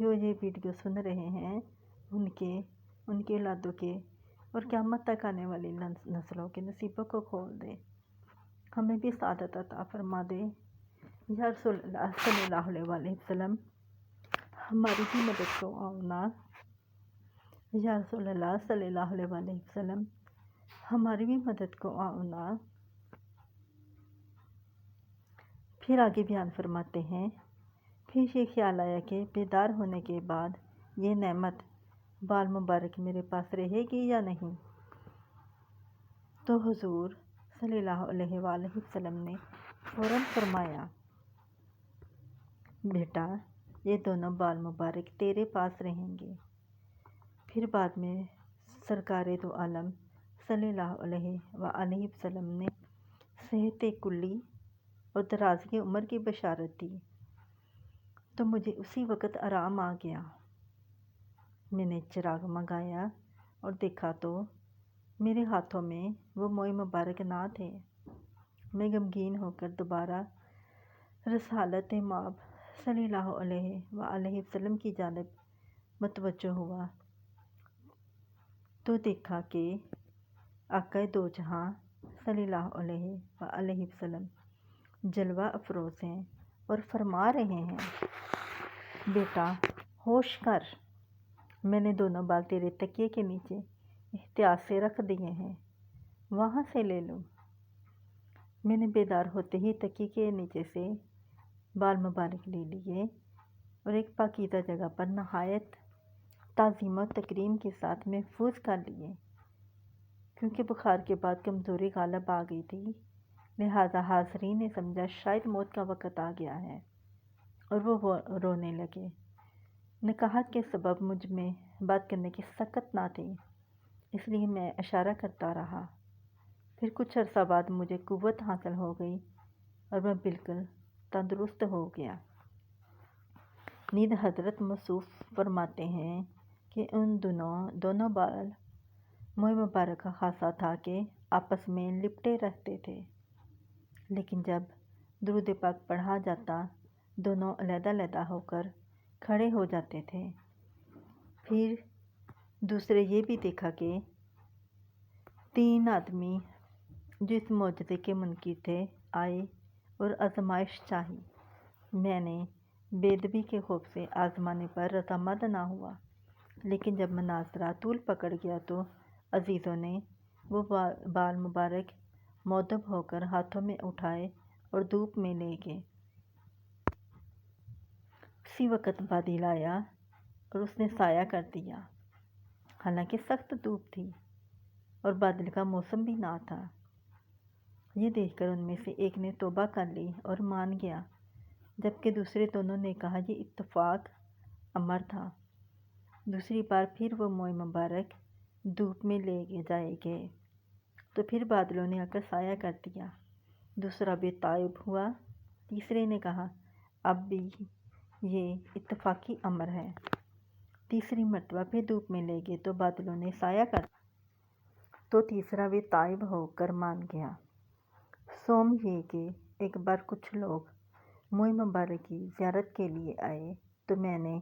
جو یہ ویڈیو سن رہے ہیں ان کے اولادوں کے اور قیامت تک آنے والی نسلوں کے نصیبوں کو کھول دے، ہمیں بھی سعادت عطا فرما دے۔ یا رسول اللہ صلی اللہ علیہ وآلہ وسلم ہماری بھی مدد کو آؤنا۔ یا رسول اللہ صلی اللہ علیہ وآلہ وسلم ہماری بھی مدد کو آؤنا۔ پھر آگے بیان فرماتے ہیں، پھر یہ خیال آیا کہ بیدار ہونے کے بعد یہ نعمت بال مبارک میرے پاس رہے گی یا نہیں، تو حضور صلی اللہ علیہ وآلہ وسلم نے فوراً فرمایا، بیٹا یہ دونوں بال مبارک تیرے پاس رہیں گے۔ پھر بعد میں سرکار دو عالم صلی اللہ علیہ وآلہ وسلم نے صحت کلی اور درازی عمر کی بشارت دی، تو مجھے اسی وقت آرام آ گیا۔ میں نے چراغ منگایا اور دیکھا تو میرے ہاتھوں میں وہ موئے مبارک نہ تھے۔ میں غمگین ہو کر دوبارہ رسالت مآب صلی اللہ علیہ وآلہ وسلم کی جانب متوجہ ہوا تو دیکھا کہ آقا دو جہاں صلی اللہ علیہ وآلہ وسلم جلوہ افروز ہیں اور فرما رہے ہیں، بیٹا ہوش کر، میں نے دونوں بال تیرے تکیے کے نیچے احتیاط سے رکھ دیے ہیں، وہاں سے لے لو۔ میں نے بیدار ہوتے ہی تکیے کے نیچے سے بال مبارک لے لیے اور ایک پاکیزہ جگہ پر نہایت تعظیم و تکریم کے ساتھ محفوظ کر لیے۔ کیونکہ بخار کے بعد کمزوری غالب آ گئی تھی، لہٰذا حاضرین نے سمجھا شاید موت کا وقت آ گیا ہے اور وہ رونے لگے۔ نکاحت کے سبب مجھ میں بات کرنے کی سخت نہ تھی، اس لیے میں اشارہ کرتا رہا۔ پھر کچھ عرصہ بعد مجھے قوت حاصل ہو گئی اور میں بالکل تندرست ہو گیا۔ نیز حضرت موصوف فرماتے ہیں کہ ان دونوں بال موئے مبارک کا خاصہ تھا کہ آپس میں لپٹے رہتے تھے، لیکن جب درود پاک پڑھا جاتا دونوں علیحدہ علیحدہ ہو کر کھڑے ہو جاتے تھے۔ پھر دوسرے یہ بھی دیکھا کہ 3 آدمی جو اس معجزے کے منکر تھے آئے اور آزمائش چاہی۔ میں نے بے ادبی کے خوف سے آزمانے پر رضامند نہ ہوا، لیکن جب مناظرہ طول پکڑ گیا تو عزیزوں نے وہ بال مبارک مؤدب ہو کر ہاتھوں میں اٹھائے اور دھوپ میں لے گئے۔ اسی وقت بادل آیا اور اس نے سایہ کر دیا، حالانکہ سخت دھوپ تھی اور بادل کا موسم بھی نہ تھا۔ یہ دیکھ کر ان میں سے ایک نے توبہ کر لی اور مان گیا، جبکہ دوسرے دونوں نے کہا یہ اتفاق امر تھا۔ دوسری بار پھر وہ موئے مبارک دھوپ میں لے جائے گئے تو پھر بادلوں نے آ کر سایہ کر دیا۔ دوسرا بھی تائب ہوا۔ تیسرے نے کہا اب بھی یہ اتفاقی امر ہے۔ تیسری مرتبہ پھر دھوپ میں لے گئے تو بادلوں نے سایہ کر دیا، تو تیسرا بھی تائب ہو کر مان گیا۔ سوم یہ کہ ایک بار کچھ لوگ موئے مبارک کی زیارت کے لیے آئے تو میں نے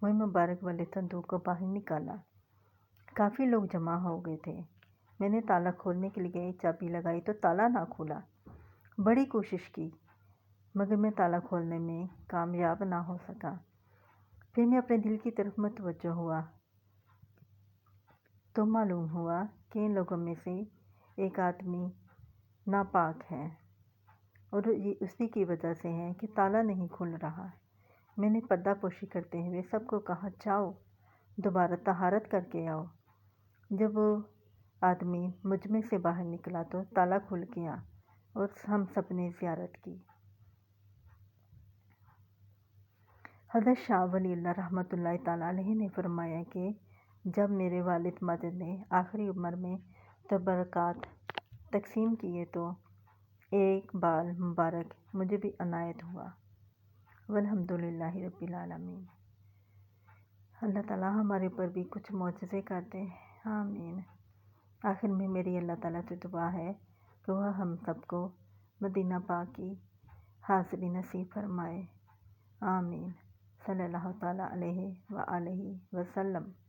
موئے مبارک والے صندوق کو باہر نکالا۔ کافی لوگ جمع ہو گئے تھے۔ میں نے تالا کھولنے کے لیے چابی لگائی تو تالا نہ کھلا۔ بڑی کوشش کی مگر میں تالا کھولنے میں کامیاب نہ ہو سکا۔ پھر میں اپنے دل کی طرف متوجہ ہوا تو معلوم ہوا کہ ان لوگوں میں سے ایک آدمی ناپاک ہے اور یہ اسی کی وجہ سے ہے کہ تالا نہیں کھل رہا۔ میں نے پردہ پوشی کرتے ہوئے سب کو کہا جاؤ دوبارہ طہارت کر کے آؤ۔ جب وہ آدمی مجمع سے باہر نکلا تو تالا کھل گیا اور ہم سب نے زیارت کی۔ حضرت شاہ ولی اللہ رحمۃ اللہ تعالیٰ علیہ نے فرمایا کہ جب میرے والد ماجد نے آخری عمر میں تبرکات تقسیم کیے تو ایک بال مبارک مجھے بھی عنایت ہوا۔ والحمدللہ رب العالمین۔ اللہ تعالیٰ ہمارے اوپر بھی کچھ معجزے کر دے، آمین۔ آخر میں میری اللہ تعالیٰ سے دعا ہے کہ وہ ہم سب کو مدینہ پاک کی حاضری نصیب فرمائے، آمین۔ صلی اللہ تعالیٰ علیہ وآلہ وسلم۔